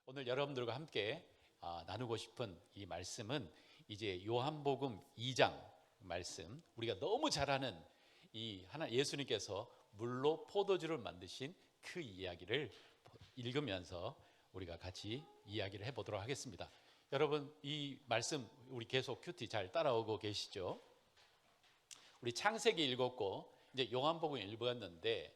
오늘 여러분들과 함께 나누고 싶은 이 말씀은 이제 요한복음 2장 말씀, 우리가 너무 잘 아는 이 예수님께서 물로 포도주를 만드신 그 이야기를 읽으면서 우리가 같이 이야기를 해보도록 하겠습니다. 여러분, 이 말씀 우리 계속 큐티 잘 따라오고 계시죠? 우리 창세기 읽었고 이제 요한복음 읽었는데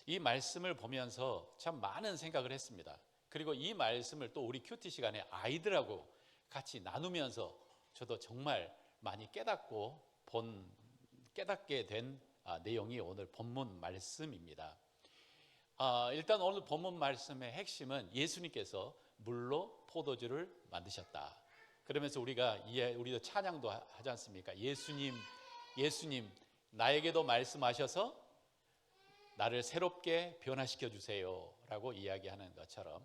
이 말씀을 보면서 참 많은 생각을 했습니다. 그리고 이 말씀을 또 우리 큐티 시간에 아이들하고 같이 나누면서 저도 정말 많이 깨닫게 된 내용이 오늘 본문 말씀입니다. 일단 오늘 본문 말씀의 핵심은 예수님께서 물로 포도주를 만드셨다. 그러면서 우리도 찬양도 하지 않습니까? 예수님 나에게도 말씀하셔서 나를 새롭게 변화시켜 주세요 라고 이야기하는 것처럼,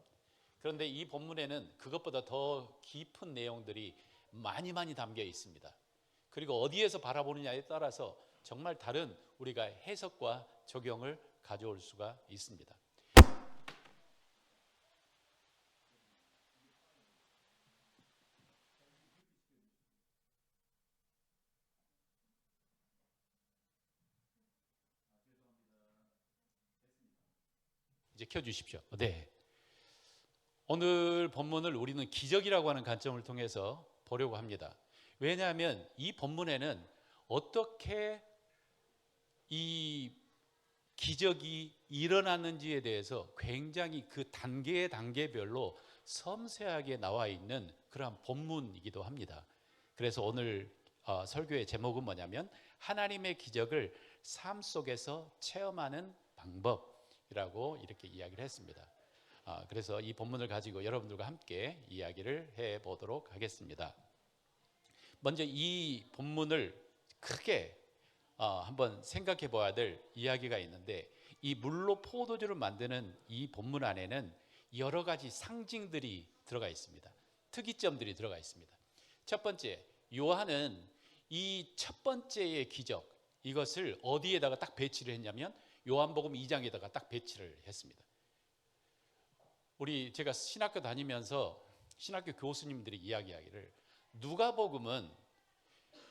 그런데 이 본문에는 그것보다 더 깊은 내용들이 많이 담겨 있습니다. 그리고 어디에서 바라보느냐에 따라서 정말 다른 우리가 해석과 적용을 가져올 수가 있습니다. 이제 켜주십시오. 네. 오늘 본문을 우리는 기적이라고 하는 관점을 통해서 보려고 합니다. 왜냐하면 이 본문에는 어떻게 이 기적이 일어났는지에 대해서 굉장히 그 단계별로 섬세하게 나와 있는 그러한 본문이기도 합니다. 그래서 오늘 설교의 제목은 뭐냐면 하나님의 기적을 삶 속에서 체험하는 방법이라고 이렇게 이야기를 했습니다. 그래서 이 본문을 가지고 여러분들과 함께 이야기를 해보도록 하겠습니다. 먼저 이 본문을 크게 한번 생각해 봐야 될 이야기가 있는데, 이 물로 포도주를 만드는 이 본문 안에는 여러 가지 상징들이 들어가 있습니다. 특이점들이 들어가 있습니다. 첫 번째, 요한은 이 첫 번째의 기적, 이것을 어디에다가 딱 배치를 했냐면 요한복음 2장에다가 딱 배치를 했습니다. 제가 신학교 다니면서 신학교 교수님들이 이야기하기를, 누가복음은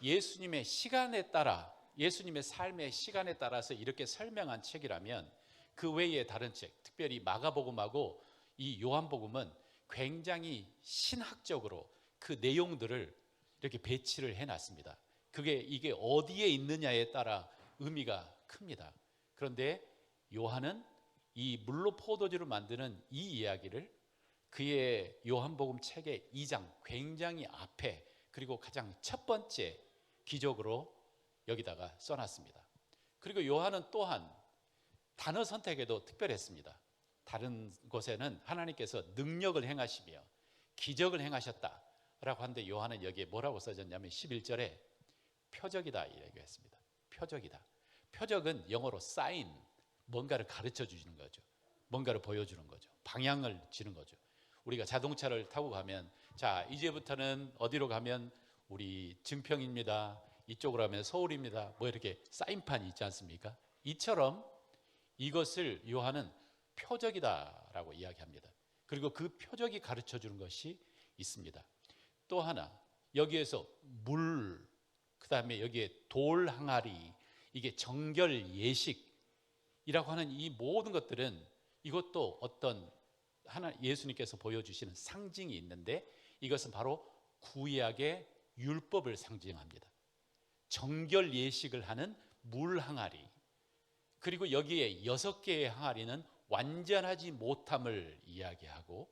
예수님의 시간에 따라, 예수님의 삶의 시간에 따라서 이렇게 설명한 책이라면 그 외에 다른 책, 특별히 마가복음하고 이 요한복음은 굉장히 신학적으로 그 내용들을 이렇게 배치를 해놨습니다. 이게 어디에 있느냐에 따라 의미가 큽니다. 그런데 요한은 이 물로 포도주를 만드는 이 이야기를 그의 요한복음 책의 2장 굉장히 앞에, 그리고 가장 첫 번째 기적으로 여기다가 써놨습니다. 그리고 요한은 또한 단어 선택에도 특별했습니다. 다른 곳에는 하나님께서 능력을 행하시며 기적을 행하셨다라고 하는데, 요한은 여기에 뭐라고 써졌냐면 11절에 표적이다 이라고 했습니다. 표적이다. 표적은 영어로 사인, 뭔가를 가르쳐 주시는 거죠. 뭔가를 보여주는 거죠. 방향을 지는 거죠. 우리가 자동차를 타고 가면, 자, 이제부터는 어디로 가면 우리 증평입니다, 이쪽으로 가면 서울입니다, 뭐 이렇게 사인판이 있지 않습니까? 이처럼 이것을 요한은 표적이다라고 이야기합니다. 그리고 그 표적이 가르쳐 주는 것이 있습니다. 또 하나, 여기에서 물, 그 다음에 여기에 돌 항아리, 이게 정결 예식이라고 하는 이 모든 것들은, 이것도 어떤 예수님께서 보여주시는 상징이 있는데, 이것은 바로 구약의 율법을 상징합니다. 정결 예식을 하는 물 항아리, 그리고 여기에 6개의 항아리는 완전하지 못함을 이야기하고,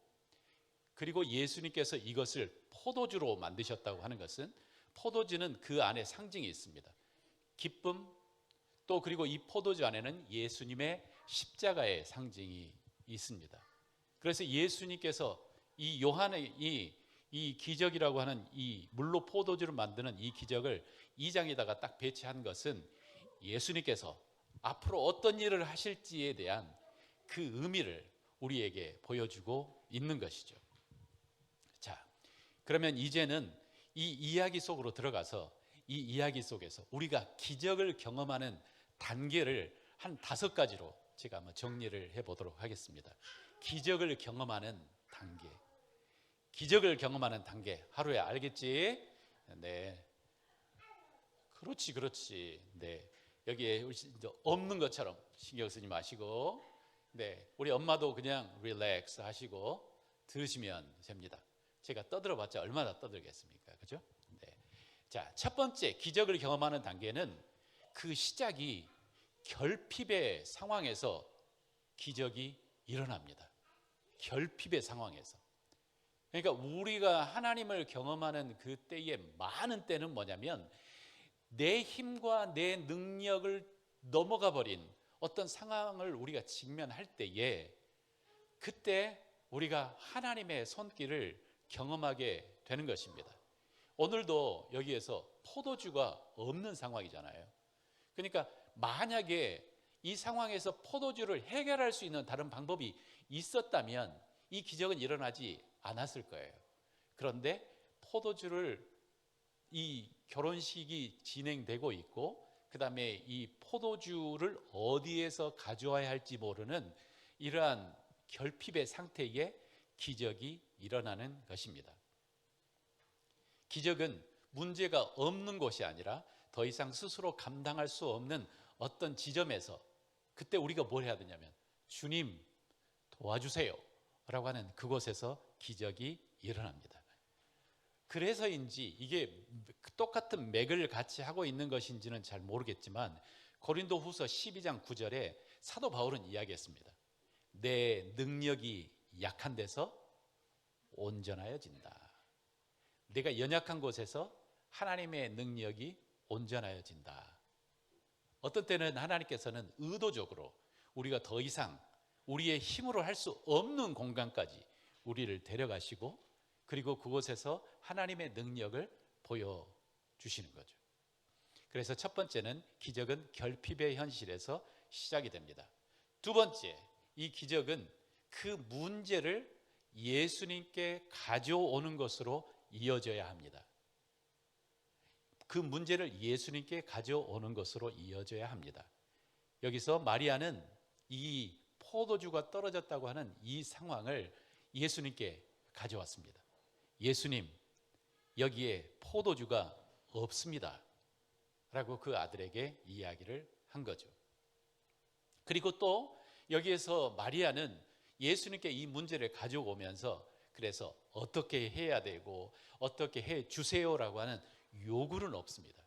그리고 예수님께서 이것을 포도주로 만드셨다고 하는 것은, 포도주는 그 안에 상징이 있습니다. 기쁨, 또 그리고 이 포도주 안에는 예수님의 십자가의 상징이 있습니다. 그래서 예수님께서 이 요한의 이 기적이라고 하는 이 물로 포도주를 만드는 이 기적을 2장에다가 딱 배치한 것은 예수님께서 앞으로 어떤 일을 하실지에 대한 그 의미를 우리에게 보여주고 있는 것이죠. 자, 그러면 이제는 이 이야기 속으로 들어가서 이 이야기 속에서 우리가 기적을 경험하는 단계를 한 5가지로 제가 한번 정리를 해보도록 하겠습니다. 기적을 경험하는 단계. 기적을 경험하는 단계. 하루에 알겠지? 네. 그렇지. 네. 여기에 없는 것처럼 신경 쓰지 마시고, 네. 우리 엄마도 그냥 릴렉스 하시고 들으시면 됩니다. 제가 떠들어봤자 얼마나 떠들겠습니까? 그죠? 네. 자, 첫 번째 기적을 경험하는 단계는 그 시작이 결핍의 상황에서 기적이 일어납니다. 결핍의 상황에서. 그러니까 우리가 하나님을 경험하는 그 때의 많은 때는 뭐냐면 내 힘과 내 능력을 넘어가 버린 어떤 상황을 우리가 직면할 때에 그때 우리가 하나님의 손길을 경험하게 되는 것입니다. 오늘도 여기에서 포도주가 없는 상황이잖아요. 그러니까 만약에 이 상황에서 포도주를 해결할 수 있는 다른 방법이 있었다면 이 기적은 일어나지 않았을 거예요. 그런데 포도주를 이 결혼식이 진행되고 있고 그 다음에 이 포도주를 어디에서 가져와야 할지 모르는 이러한 결핍의 상태에 기적이 일어나는 것입니다. 기적은 문제가 없는 곳이 아니라 더 이상 스스로 감당할 수 없는 어떤 지점에서 그때 우리가 뭘 해야 되냐면 주님 도와주세요 라고 하는 그곳에서 기적이 일어납니다. 그래서인지 이게 똑같은 맥을 같이 하고 있는 것인지는 잘 모르겠지만 고린도후서 12장 9절에 사도 바울은 이야기했습니다. 내 능력이 약한 데서 온전하여진다. 내가 연약한 곳에서 하나님의 능력이 온전하여진다. 어떤 때는 하나님께서는 의도적으로 우리가 더 이상 우리의 힘으로 할 수 없는 공간까지 우리를 데려가시고 그리고 그곳에서 하나님의 능력을 보여주시는 거죠. 그래서 첫 번째는 기적은 결핍의 현실에서 시작이 됩니다. 두 번째, 이 기적은 그 문제를 예수님께 가져오는 것으로 이어져야 합니다. 그 문제를 예수님께 가져오는 것으로 이어져야 합니다. 여기서 마리아는 이 포도주가 떨어졌다고 하는 이 상황을 예수님께 가져왔습니다. 예수님, 여기에 포도주가 없습니다 라고 그 아들에게 이야기를 한 거죠. 그리고 또 여기에서 마리아는 예수님께 이 문제를 가져오면서 그래서 어떻게 해야 되고 어떻게 해 주세요라고 하는 요구는 없습니다.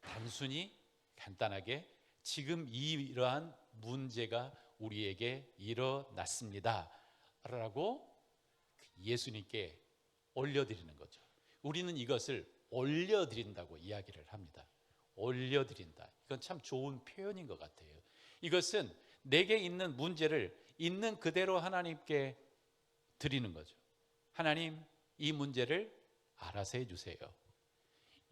단순히 간단하게 지금 이러한 문제가 우리에게 일어났습니다 라고 예수님께 올려드리는 거죠. 우리는 이것을 올려드린다고 이야기를 합니다. 올려드린다. 이건 참 좋은 표현인 것 같아요. 이것은 내게 있는 문제를 있는 그대로 하나님께 드리는 거죠. 하나님, 이 문제를 알아서 해주세요.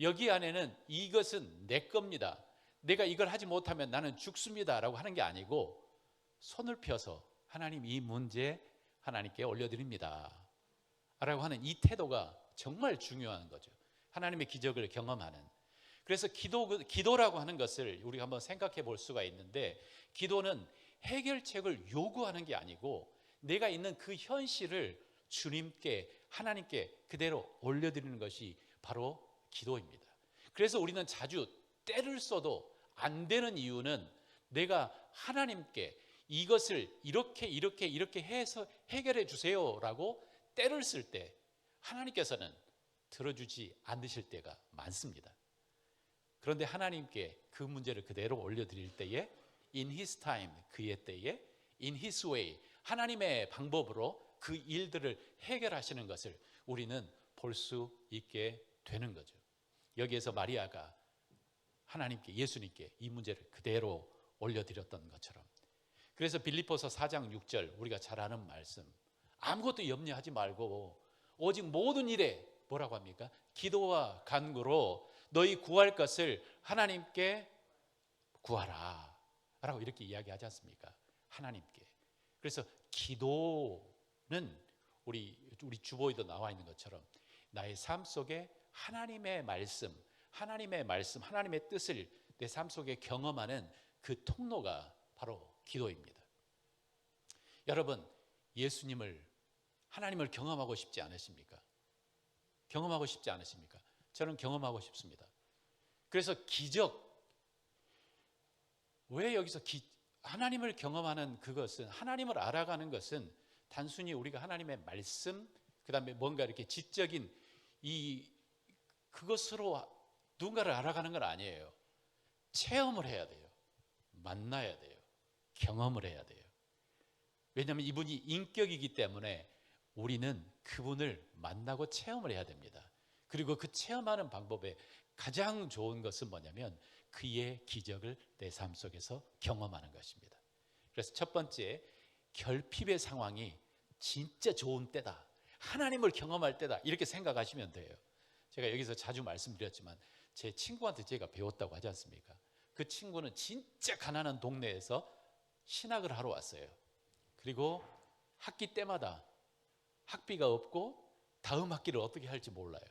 여기 안에는 이것은 내 겁니다. 내가 이걸 하지 못하면 나는 죽습니다 라고 하는 게 아니고 손을 펴서 하나님 이 문제 하나님께 올려드립니다 라고 하는 이 태도가 정말 중요한 거죠. 하나님의 기적을 경험하는. 그래서 기도라고 하는 것을 우리가 한번 생각해 볼 수가 있는데 기도는 해결책을 요구하는 게 아니고 내가 있는 그 현실을 주님께 하나님께 그대로 올려드리는 것이 바로 기도입니다. 그래서 우리는 자주 때를 써도 안 되는 이유는 내가 하나님께 이것을 이렇게 해서 해결해 주세요라고 때를 쓸 때 하나님께서는 들어주지 않으실 때가 많습니다. 그런데 하나님께 그 문제를 그대로 올려드릴 때에 in his time, 그의 때에 in his way, 하나님의 방법으로 그 일들을 해결하시는 것을 우리는 볼 수 있게 되는 거죠. 여기에서 마리아가 하나님께 예수님께 이 문제를 그대로 올려드렸던 것처럼. 그래서 빌립보서 4장 6절 우리가 잘 아는 말씀, 아무것도 염려하지 말고 오직 모든 일에 뭐라고 합니까? 기도와 간구로 너희 구할 것을 하나님께 구하라 라고 이렇게 이야기하지 않습니까? 하나님께. 그래서 기도는 우리 주보에도 나와 있는 것처럼 나의 삶 속에 하나님의 말씀, 하나님의 뜻을 내 삶 속에 경험하는 그 통로가 바로 기도입니다. 여러분, 예수님을 하나님을 경험하고 싶지 않으십니까? 경험하고 싶지 않으십니까? 저는 경험하고 싶습니다. 그래서 기적, 왜 여기서 하나님을 경험하는 그것은, 하나님을 알아가는 것은 단순히 우리가 하나님의 말씀, 그 다음에 뭔가 이렇게 지적인 그것으로 누군가를 알아가는 건 아니에요. 체험을 해야 돼요. 만나야 돼요. 경험을 해야 돼요. 왜냐하면 이분이 인격이기 때문에 우리는 그분을 만나고 체험을 해야 됩니다. 그리고 그 체험하는 방법에 가장 좋은 것은 뭐냐면 그의 기적을 내 삶 속에서 경험하는 것입니다. 그래서 첫 번째, 결핍의 상황이 진짜 좋은 때다, 하나님을 경험할 때다, 이렇게 생각하시면 돼요. 제가 여기서 자주 말씀드렸지만 제 친구한테 제가 배웠다고 하지 않습니까? 그 친구는 진짜 가난한 동네에서 신학을 하러 왔어요. 그리고 학기 때마다 학비가 없고 다음 학기를 어떻게 할지 몰라요.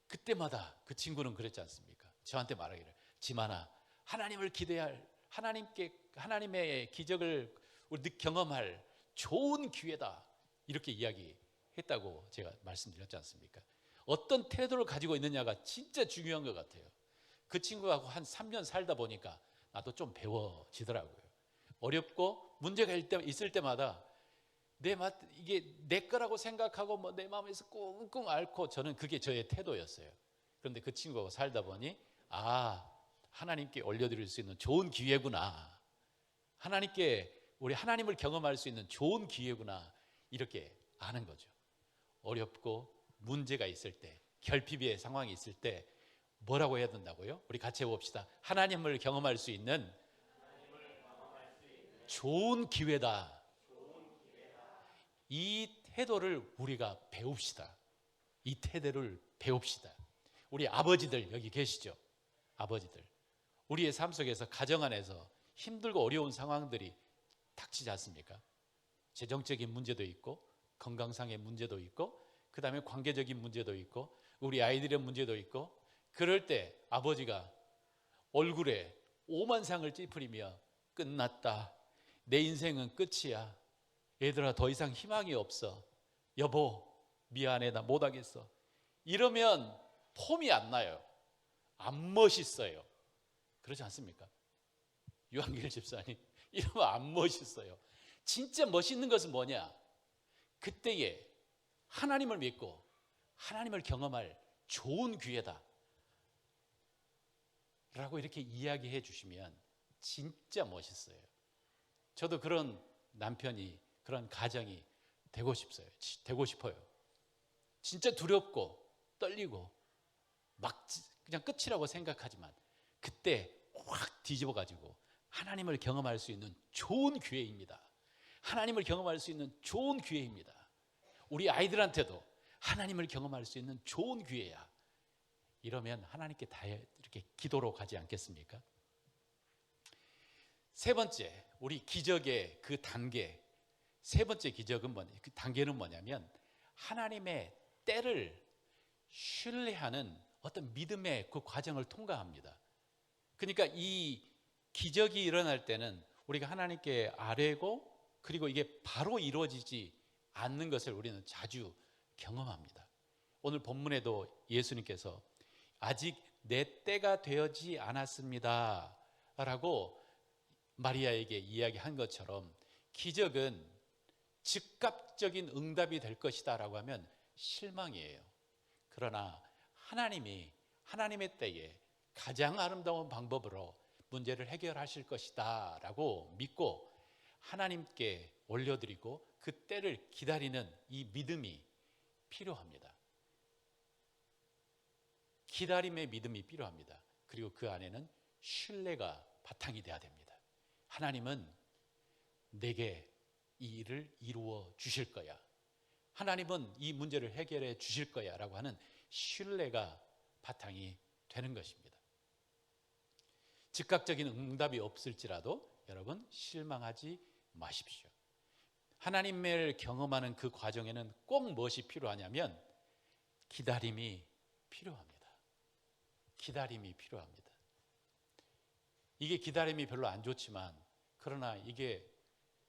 그때마다 그 친구는 그랬지 않습니까? 저한테 말하기를, 지만아, 하나님을 기대할, 하나님의 기적을 우리 경험할 좋은 기회다, 이렇게 이야기했다고 제가 말씀드렸지 않습니까? 어떤 태도를 가지고 있느냐가 진짜 중요한 것 같아요. 그 친구하고 한 3년 살다 보니까 나도 좀 배워지더라고요. 어렵고 문제가 있을 때마다 이게 내 거라고 생각하고 내 마음에서 끙끙 앓고, 저는 그게 저의 태도였어요. 그런데 그 친구하고 살다 보니 하나님께 올려드릴 수 있는 좋은 기회구나, 우리 하나님을 경험할 수 있는 좋은 기회구나, 이렇게 아는 거죠. 어렵고 문제가 있을 때, 결핍의 상황이 있을 때 뭐라고 해야 된다고요? 우리 같이 해봅시다. 하나님을 경험할 수 있는 좋은 기회다. 이 태도를 우리가 배웁시다. 이 태도를 배웁시다. 우리 아버지들 여기 계시죠? 아버지들, 우리의 삶 속에서 가정 안에서 힘들고 어려운 상황들이 닥치지 않습니까? 재정적인 문제도 있고, 건강상의 문제도 있고, 그 다음에 관계적인 문제도 있고, 우리 아이들의 문제도 있고, 그럴 때 아버지가 얼굴에 오만상을 찌푸리며 끝났다, 내 인생은 끝이야, 얘들아 더 이상 희망이 없어, 여보 미안해 나 못하겠어, 이러면 폼이 안 나요. 안 멋있어요. 그렇지 않습니까? 유한길 집사님, 이러면 안 멋있어요. 진짜 멋있는 것은 뭐냐? 그때에 하나님을 믿고 하나님을 경험할 좋은 기회다 라고 이렇게 이야기해 주시면 진짜 멋있어요. 저도 그런 남편이, 그런 가정이 되고 싶어요. 진짜 두렵고 떨리고 막 그냥 끝이라고 생각하지만 그때 확 뒤집어 가지고 하나님을 경험할 수 있는 좋은 기회입니다. 하나님을 경험할 수 있는 좋은 기회입니다. 우리 아이들한테도 하나님을 경험할 수 있는 좋은 기회야. 이러면 하나님께 다 이렇게 기도로 가지 않겠습니까? 세 번째, 우리 기적의 그 단계, 세 번째 기적은 그 단계는 뭐냐면 하나님의 때를 신뢰하는 어떤 믿음의 그 과정을 통과합니다. 그러니까 이 기적이 일어날 때는 우리가 하나님께 아뢰고, 그리고 이게 바로 이루어지지 않는 것을 우리는 자주 경험합니다. 오늘 본문에도 예수님께서 아직 내 때가 되어지 않았습니다 라고 마리아에게 이야기한 것처럼, 기적은 즉각적인 응답이 될 것이다 라고 하면 실망이에요. 그러나 하나님의 때에 가장 아름다운 방법으로 문제를 해결하실 것이다 라고 믿고 하나님께 올려드리고 그 때를 기다리는 이 믿음이 필요합니다. 기다림의 믿음이 필요합니다. 그리고 그 안에는 신뢰가 바탕이 돼야 됩니다. 하나님은 내게 이 일을 이루어 주실 거야, 하나님은 이 문제를 해결해 주실 거야 라고 하는 신뢰가 바탕이 되는 것입니다. 즉각적인 응답이 없을지라도 여러분 실망하지 마십시오. 하나님을 경험하는 그 과정에는 꼭 무엇이 필요하냐면 기다림이 필요합니다. 기다림이 필요합니다. 이게 기다림이 별로 안 좋지만, 그러나 이게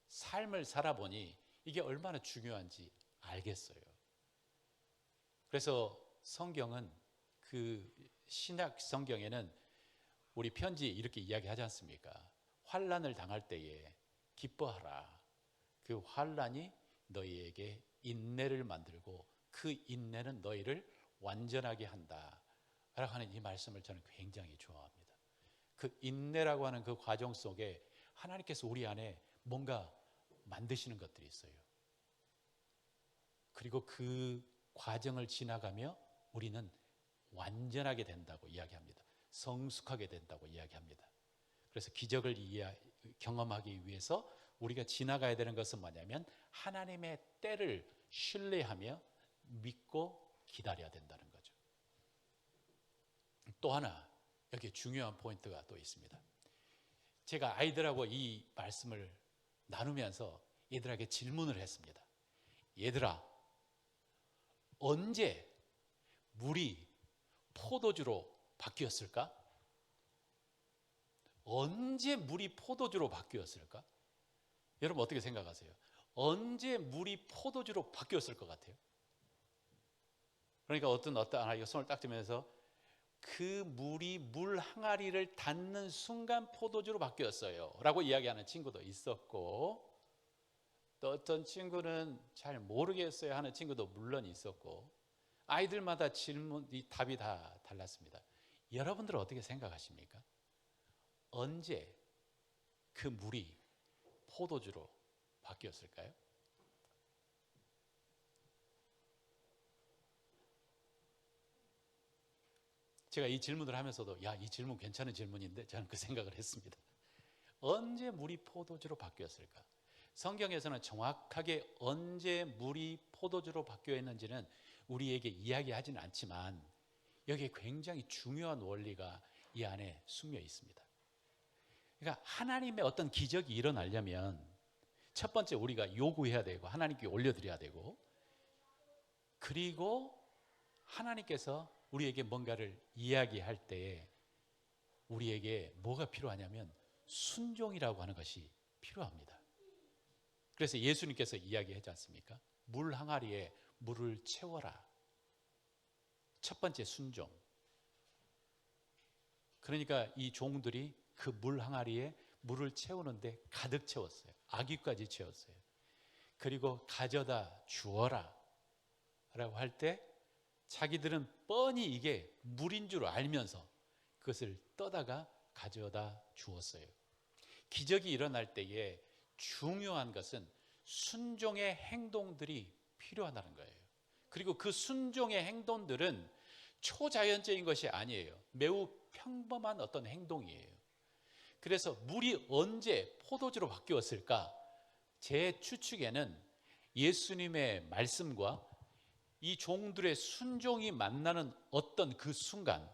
삶을 살아보니 이게 얼마나 중요한지 알겠어요. 그래서 성경은 그 신약 성경에는 우리 편지에 이렇게 이야기하지 않습니까? 환난을 당할 때에 기뻐하라. 그 환난이 너희에게 인내를 만들고 그 인내는 너희를 완전하게 한다 라고 하는 이 말씀을 저는 굉장히 좋아합니다. 그 인내라고 하는 그 과정 속에 하나님께서 우리 안에 뭔가 만드시는 것들이 있어요. 그리고 그 과정을 지나가며 우리는 완전하게 된다고 이야기합니다. 성숙하게 된다고 이야기합니다. 그래서 기적을 경험하기 위해서 우리가 지나가야 되는 것은 뭐냐면 하나님의 때를 신뢰하며 믿고 기다려야 된다는 거죠. 또 하나 여기 중요한 포인트가 또 있습니다. 제가 아이들하고 이 말씀을 나누면서 얘들에게 질문을 했습니다. 얘들아, 언제 물이 포도주로 바뀌었을까? 언제 물이 포도주로 바뀌었을까? 여러분 어떻게 생각하세요? 언제 물이 포도주로 바뀌었을 것 같아요? 그러니까 어떤 아이가 손을 딱 들면서 그 물이 물 항아리를 닿는 순간 포도주로 바뀌었어요 라고 이야기하는 친구도 있었고, 또 어떤 친구는 잘 모르겠어요 하는 친구도 물론 있었고, 아이들마다 답이 다 달랐습니다. 여러분들은 어떻게 생각하십니까? 언제 그 물이 포도주로 바뀌었을까요? 제가 이 질문을 하면서도 이 질문 괜찮은 질문인데 저는 그 생각을 했습니다. 언제 물이 포도주로 바뀌었을까? 성경에서는 정확하게 언제 물이 포도주로 바뀌었는지는 우리에게 이야기하지는 않지만 여기에 굉장히 중요한 원리가 이 안에 숨겨 있습니다. 그러니까 하나님의 어떤 기적이 일어나려면 첫 번째 우리가 요구해야 되고 하나님께 올려드려야 되고, 그리고 하나님께서 우리에게 뭔가를 이야기할 때에 우리에게 뭐가 필요하냐면 순종이라고 하는 것이 필요합니다. 그래서 예수님께서 이야기하지 않습니까? 물 항아리에 물을 채워라. 첫 번째 순종. 그러니까 이 종들이 그 물 항아리에 물을 채우는데 가득 채웠어요. 아귀까지 채웠어요. 그리고 가져다 주어라 라고 할 때 자기들은 뻔히 이게 물인 줄 알면서 그것을 떠다가 가져다 주었어요. 기적이 일어날 때에 중요한 것은 순종의 행동들이 필요하다는 거예요. 그리고 그 순종의 행동들은 초자연적인 것이 아니에요. 매우 평범한 어떤 행동이에요. 그래서 물이 언제 포도주로 바뀌었을까? 제 추측에는 예수님의 말씀과 이 종들의 순종이 만나는 어떤 그 순간,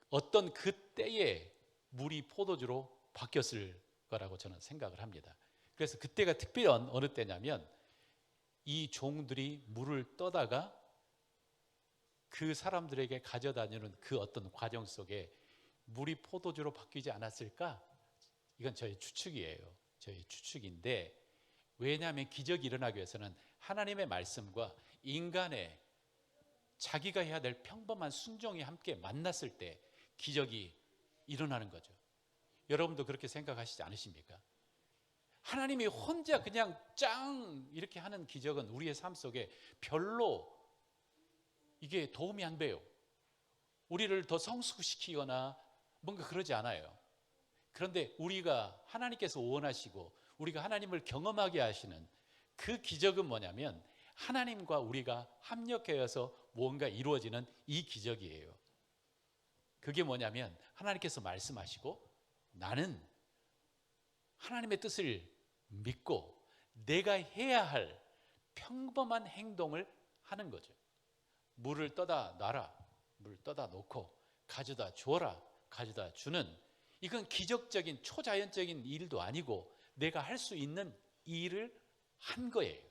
어떤 그때에 물이 포도주로 바뀌었을 거라고 저는 생각을 합니다. 그래서 그때가 특별히 어느 때냐면 이 종들이 물을 떠다가 그 사람들에게 가져다주는 그 어떤 과정 속에 물이 포도주로 바뀌지 않았을까? 이건 저의 추측이에요. 저의 추측인데, 왜냐하면 기적이 일어나기 위해서는 하나님의 말씀과 인간의 자기가 해야 될 평범한 순종이 함께 만났을 때 기적이 일어나는 거죠. 여러분도 그렇게 생각하시지 않으십니까? 하나님이 혼자 그냥 짱 이렇게 하는 기적은 우리의 삶 속에 별로 이게 도움이 안 돼요. 우리를 더 성숙시키거나 뭔가 그러지 않아요. 그런데 우리가 하나님께서 원하시고 우리가 하나님을 경험하게 하시는 그 기적은 뭐냐면 하나님과 우리가 합력하여서 뭔가 이루어지는 이 기적이에요. 그게 뭐냐면 하나님께서 말씀하시고 나는 하나님의 뜻을 믿고 내가 해야 할 평범한 행동을 하는 거죠. 물을 떠다 놔라, 물을 떠다 놓고 가져다 주어라, 가져다 주는, 이건 기적적인 초자연적인 일도 아니고 내가 할 수 있는 일을 한 거예요.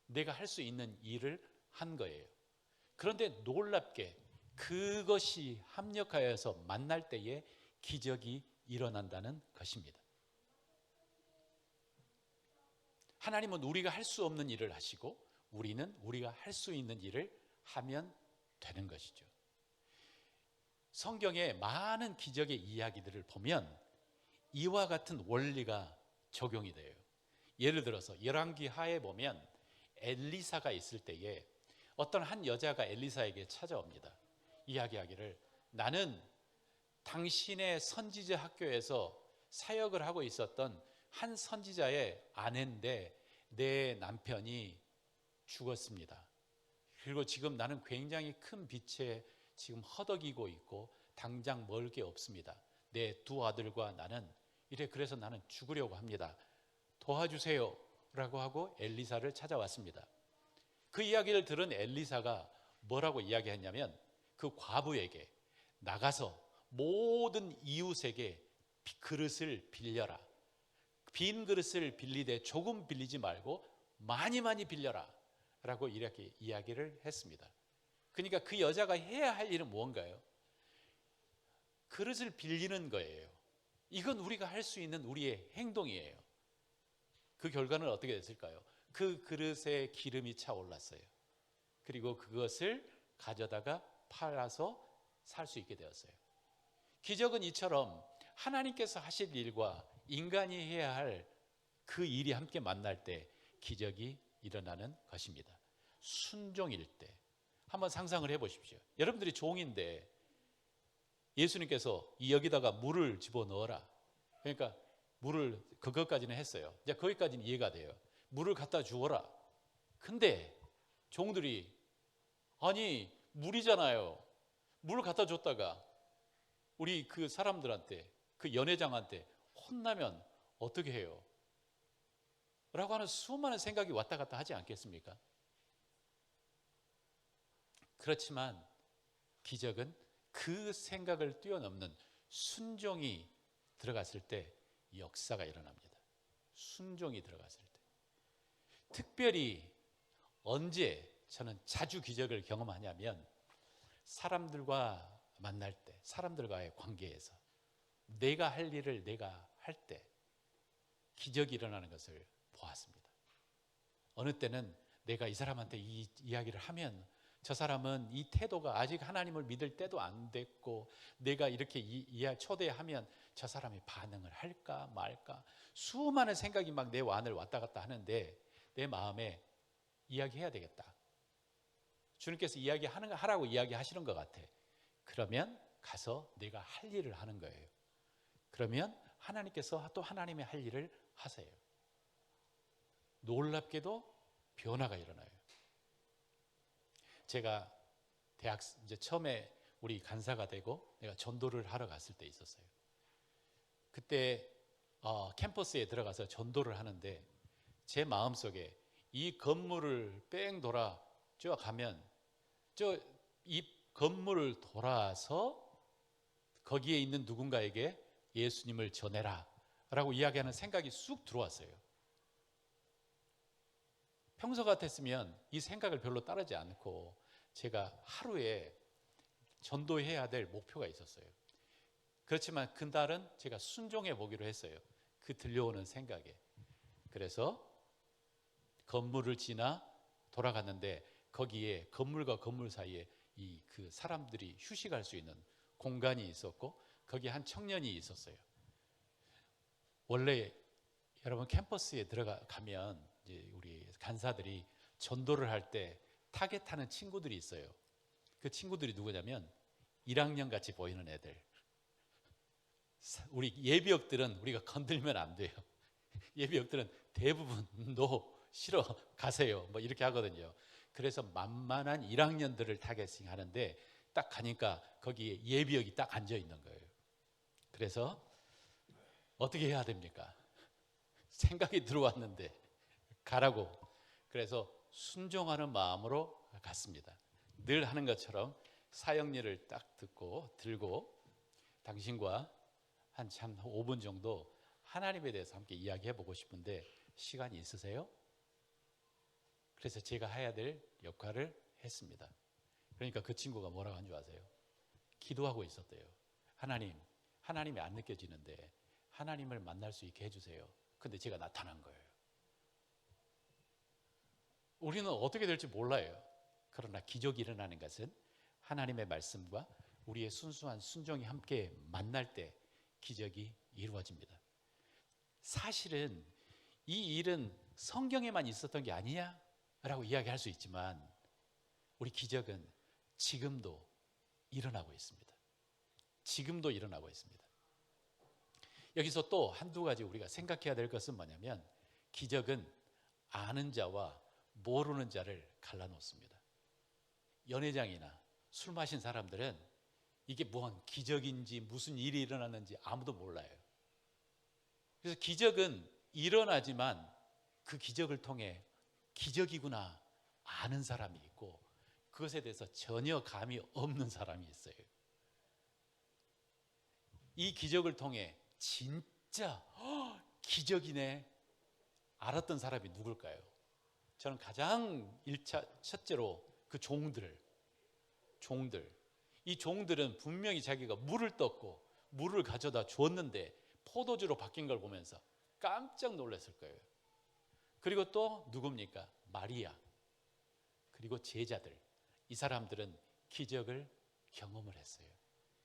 내가 할 수 있는 일을 한 거예요. 그런데 놀랍게 그것이 합력하여서 만날 때에 기적이 일어난다는 것입니다. 하나님은 우리가 할 수 없는 일을 하시고 우리는 우리가 할 수 있는 일을 하면 되는 것이죠. 성경의 많은 기적의 이야기들을 보면 이와 같은 원리가 적용이 돼요. 예를 들어서 열왕기 하에 보면 엘리사가 있을 때에 어떤 한 여자가 엘리사에게 찾아옵니다. 이야기하기를 나는 당신의 선지자 학교에서 사역을 하고 있었던 한 선지자의 아내인데 내 남편이 죽었습니다. 그리고 지금 나는 굉장히 큰 빚에 지금 허덕이고 있고 당장 먹을 게 없습니다. 내 두 아들과 나는 그래서 나는 죽으려고 합니다. 도와주세요 라고 하고 엘리사를 찾아왔습니다. 그 이야기를 들은 엘리사가 뭐라고 이야기했냐면 그 과부에게 나가서 모든 이웃에게 그릇을 빌려라. 빈 그릇을 빌리되 조금 빌리지 말고 많이 많이 빌려라 라고 이렇게 이야기를 했습니다. 그러니까 그 여자가 해야 할 일은 무언가요? 그릇을 빌리는 거예요. 이건 우리가 할 수 있는 우리의 행동이에요. 그 결과는 어떻게 됐을까요? 그 그릇에 기름이 차올랐어요. 그리고 그것을 가져다가 팔아서 살 수 있게 되었어요. 기적은 이처럼 하나님께서 하실 일과 인간이 해야 할 그 일이 함께 만날 때 기적이 일어나는 것입니다. 순종일 때 한번 상상을 해보십시오. 여러분들이 종인데 예수님께서 여기다가 물을 집어넣어라. 그러니까 물을 그것까지는 했어요. 이제 거기까지는 이해가 돼요. 물을 갖다 주어라. 근데 종들이 아니 물이잖아요. 물을 갖다 줬다가 우리 그 사람들한테 그 연회장한테 혼나면 어떻게 해요? 라고 하는 수많은 생각이 왔다 갔다 하지 않겠습니까? 그렇지만 기적은 그 생각을 뛰어넘는 순종이 들어갔을 때 역사가 일어납니다. 순종이 들어갔을 때. 특별히 언제 저는 자주 기적을 경험하냐면 사람들과 만날 때, 사람들과의 관계에서 내가 할 일을 내가 할 때 기적이 일어나는 것을 보았습니다. 어느 때는 내가 이 사람한테 이 이야기를 하면 저 사람은 이 태도가 아직 하나님을 믿을 때도 안 됐고 내가 이렇게 초대하면 저 사람이 반응을 할까 말까 수많은 생각이 막 내 안을 왔다 갔다 하는데 내 마음에 이야기해야 되겠다. 주님께서 하라고 이야기하시는 것 같아. 그러면 가서 내가 할 일을 하는 거예요. 그러면 하나님께서 또 하나님의 할 일을 하세요. 놀랍게도 변화가 일어나요. 제가 대학 이제 처음에 우리 간사가 되고 내가 전도를 하러 갔을 때 있었어요. 그때 캠퍼스에 들어가서 전도를 하는데 제 마음속에 이 건물을 뺑 돌아 쭉 가면 이 건물을 돌아서 거기에 있는 누군가에게 예수님을 전해라 라고 이야기하는 생각이 쑥 들어왔어요. 평소 같았으면 이 생각을 별로 따르지 않고 제가 하루에 전도해야 될 목표가 있었어요. 그렇지만 그날은 제가 순종해 보기로 했어요. 그 들려오는 생각에. 그래서 건물을 지나 돌아갔는데 거기에 건물과 건물 사이에 그 사람들이 휴식할 수 있는 공간이 있었고 거기에 한 청년이 있었어요. 원래 여러분 캠퍼스에 들어가면 이제 우리 간사들이 전도를 할 때 타겟하는 친구들이 있어요. 그 친구들이 누구냐면 1학년 같이 보이는 애들. 우리 예비역들은 우리가 건들면 안 돼요. 예비역들은 대부분 너 싫어 가세요 뭐 이렇게 하거든요. 그래서 만만한 1학년들을 타겟팅 하는데 딱 가니까 거기에 예비역이 딱 앉아 있는 거예요. 그래서 어떻게 해야 됩니까? 생각이 들어왔는데 가라고. 그래서 순종하는 마음으로 갔습니다. 늘 하는 것처럼 사역리를 딱 들고 당신과 한 5분 정도 하나님에 대해서 함께 이야기해 보고 싶은데 시간이 있으세요? 그래서 제가 해야 될 역할을 했습니다. 그러니까 그 친구가 뭐라고 한 줄 아세요? 기도하고 있었대요. 하나님이 안 느껴지는데 하나님을 만날 수 있게 해주세요. 근데 제가 나타난 거예요. 우리는 어떻게 될지 몰라요. 그러나 기적이 일어나는 것은 하나님의 말씀과 우리의 순수한 순종이 함께 만날 때 기적이 이루어집니다. 사실은 이 일은 성경에만 있었던 게 아니냐? 라고 이야기할 수 있지만 우리 기적은 지금도 일어나고 있습니다. 지금도 일어나고 있습니다. 여기서 또 한두 가지 우리가 생각해야 될 것은 뭐냐면 기적은 아는 자와 모르는 자를 갈라놓습니다. 연회장이나 술 마신 사람들은 이게 뭔 기적인지 무슨 일이 일어났는지 아무도 몰라요. 그래서 기적은 일어나지만 그 기적을 통해 기적이구나 아는 사람이 있고 그것에 대해서 전혀 감이 없는 사람이 있어요. 이 기적을 통해 진짜 기적이네 알았던 사람이 누굴까요? 저는 가장 첫째로 그 종들 이 종들은 분명히 자기가 물을 떴고 물을 가져다 주었는데 포도주로 바뀐 걸 보면서 깜짝 놀랐을 거예요. 그리고 또 누굽니까? 마리아 그리고 제자들 이 사람들은 기적을 경험을 했어요.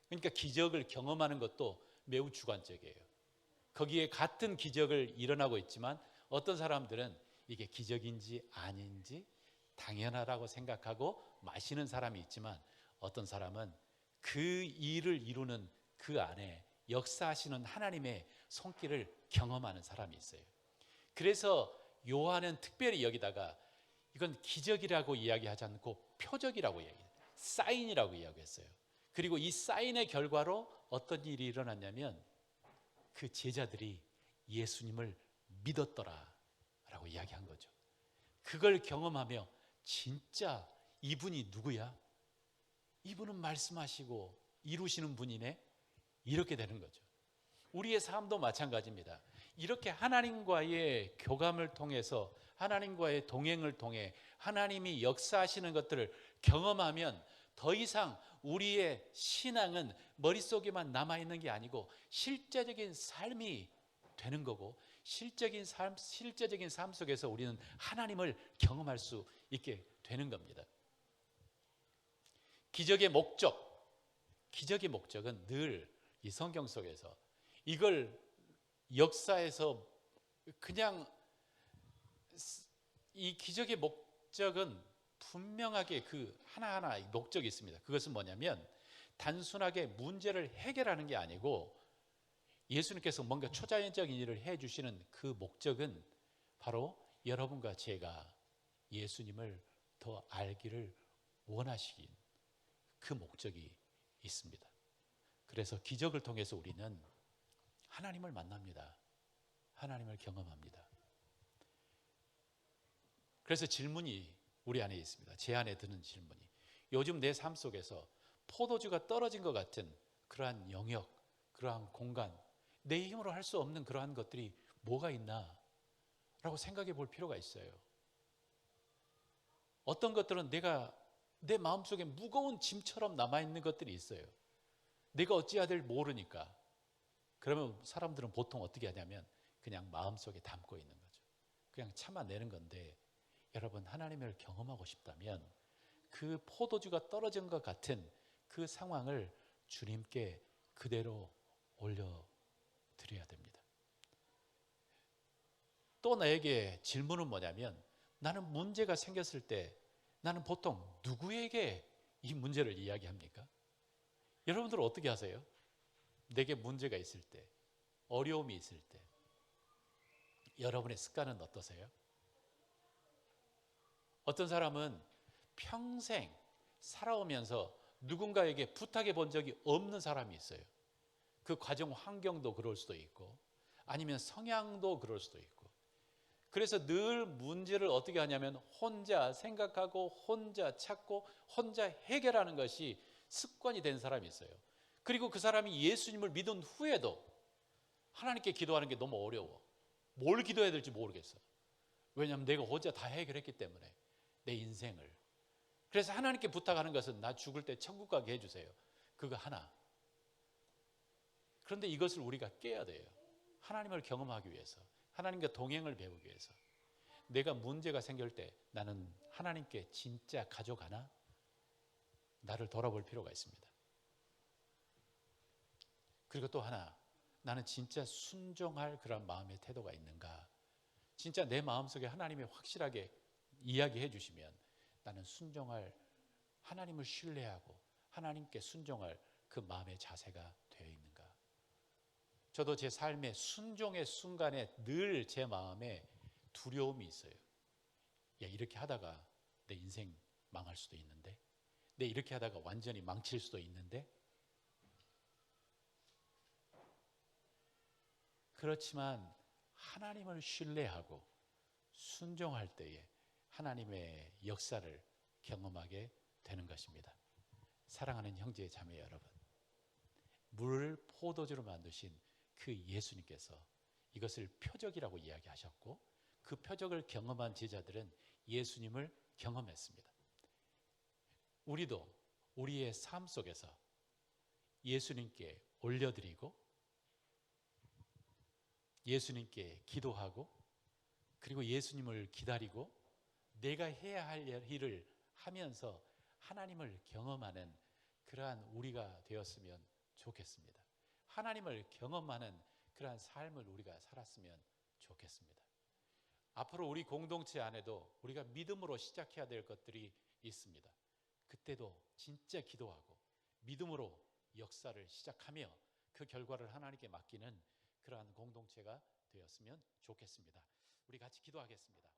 그러니까 기적을 경험하는 것도 매우 주관적이에요. 거기에 같은 기적을 일어나고 있지만 어떤 사람들은 이게 기적인지 아닌지 당연하다고 생각하고 마시는 사람이 있지만 어떤 사람은 그 일을 이루는 그 안에 역사하시는 하나님의 손길을 경험하는 사람이 있어요. 그래서 요한은 특별히 여기다가 이건 기적이라고 이야기하지 않고 표적이라고 이야기해요. 사인이라고 이야기했어요. 그리고 이 사인의 결과로 어떤 일이 일어났냐면 그 제자들이 예수님을 믿었더라 라고 이야기한 거죠. 그걸 경험하며 진짜 이분이 누구야? 이분은 말씀하시고 이루시는 분이네? 이렇게 되는 거죠. 우리의 삶도 마찬가지입니다. 이렇게 하나님과의 교감을 통해서 하나님과의 동행을 통해 하나님이 역사하시는 것들을 경험하면 더 이상 우리의 신앙은 머릿속에만 남아있는 게 아니고 실제적인 삶이 되는 거고 실제적인 삶 속에서 우리는 하나님을 경험할 수 있게 되는 겁니다. 기적의 목적은 늘 이 성경 속에서 이걸 역사에서 그냥 이 기적의 목적은 분명하게 그 하나하나 목적이 있습니다. 그것은 뭐냐면 단순하게 문제를 해결하는 게 아니고 예수님께서 뭔가 초자연적인 일을 해주시는 그 목적은 바로 여러분과 제가 예수님을 더 알기를 원하시긴 그 목적이 있습니다. 그래서 기적을 통해서 우리는 하나님을 만납니다. 하나님을 경험합니다. 그래서 질문이 우리 안에 있습니다. 제 안에 드는 질문이 요즘 내 삶 속에서 포도주가 떨어진 것 같은 그러한 영역, 그러한 공간, 내 힘으로 할 수 없는 그러한 것들이 뭐가 있나 라고 생각해 볼 필요가 있어요. 어떤 것들은 내 마음속에 무거운 짐처럼 남아있는 것들이 있어요. 내가 어찌해야 될 모르니까. 그러면 사람들은 보통 어떻게 하냐면 그냥 마음속에 담고 있는 거죠. 그냥 참아내는 건데 여러분 하나님을 경험하고 싶다면 그 포도주가 떨어진 것 같은 그 상황을 주님께 그대로 올려드려야 됩니다. 또 나에게 질문은 뭐냐면 나는 문제가 생겼을 때 나는 보통 누구에게 이 문제를 이야기합니까? 여러분들은 어떻게 하세요? 내게 문제가 있을 때, 어려움이 있을 때 여러분의 습관은 어떠세요? 어떤 사람은 평생 살아오면서 누군가에게 부탁해 본 적이 없는 사람이 있어요. 그 과정 환경도 그럴 수도 있고 아니면 성향도 그럴 수도 있고 그래서 늘 문제를 어떻게 하냐면 혼자 생각하고 혼자 찾고 혼자 해결하는 것이 습관이 된 사람이 있어요. 그리고 그 사람이 예수님을 믿은 후에도 하나님께 기도하는 게 너무 어려워. 뭘 기도해야 될지 모르겠어. 왜냐하면 내가 혼자 다 해결했기 때문에 내 인생을. 그래서 하나님께 부탁하는 것은 나 죽을 때 천국 가게 해주세요. 그거 하나. 그런데 이것을 우리가 깨야 돼요. 하나님을 경험하기 위해서, 하나님과 동행을 배우기 위해서. 내가 문제가 생길 때 나는 하나님께 진짜 가져가나? 나를 돌아볼 필요가 있습니다. 그리고 또 하나, 나는 진짜 순종할 그런 마음의 태도가 있는가? 진짜 내 마음속에 하나님이 확실하게 이야기해 주시면 나는 순종할, 하나님을 신뢰하고 하나님께 순종할 그 마음의 자세가 되어 있는가? 저도 제 삶의 순종의 순간에 늘 제 마음에 두려움이 있어요. 야, 이렇게 하다가 내 인생 망할 수도 있는데, 내 이렇게 하다가 완전히 망칠 수도 있는데. 그렇지만 하나님을 신뢰하고 순종할 때에 하나님의 역사를 경험하게 되는 것입니다. 사랑하는 형제 자매 여러분, 물을 포도주로 만드신 그 예수님께서 이것을 표적이라고 이야기하셨고, 그 표적을 경험한 제자들은 예수님을 경험했습니다. 우리도 우리의 삶 속에서 예수님께 올려드리고 예수님께 기도하고 그리고 예수님을 기다리고 내가 해야 할 일을 하면서 하나님을 경험하는 그러한 우리가 되었으면 좋겠습니다. 하나님을 경험하는 그러한 삶을 우리가 살았으면 좋겠습니다. 앞으로 우리 공동체 안에도 우리가 믿음으로 시작해야 될 것들이 있습니다. 그때도 진짜 기도하고 믿음으로 역사를 시작하며 그 결과를 하나님께 맡기는 그러한 공동체가 되었으면 좋겠습니다. 우리 같이 기도하겠습니다.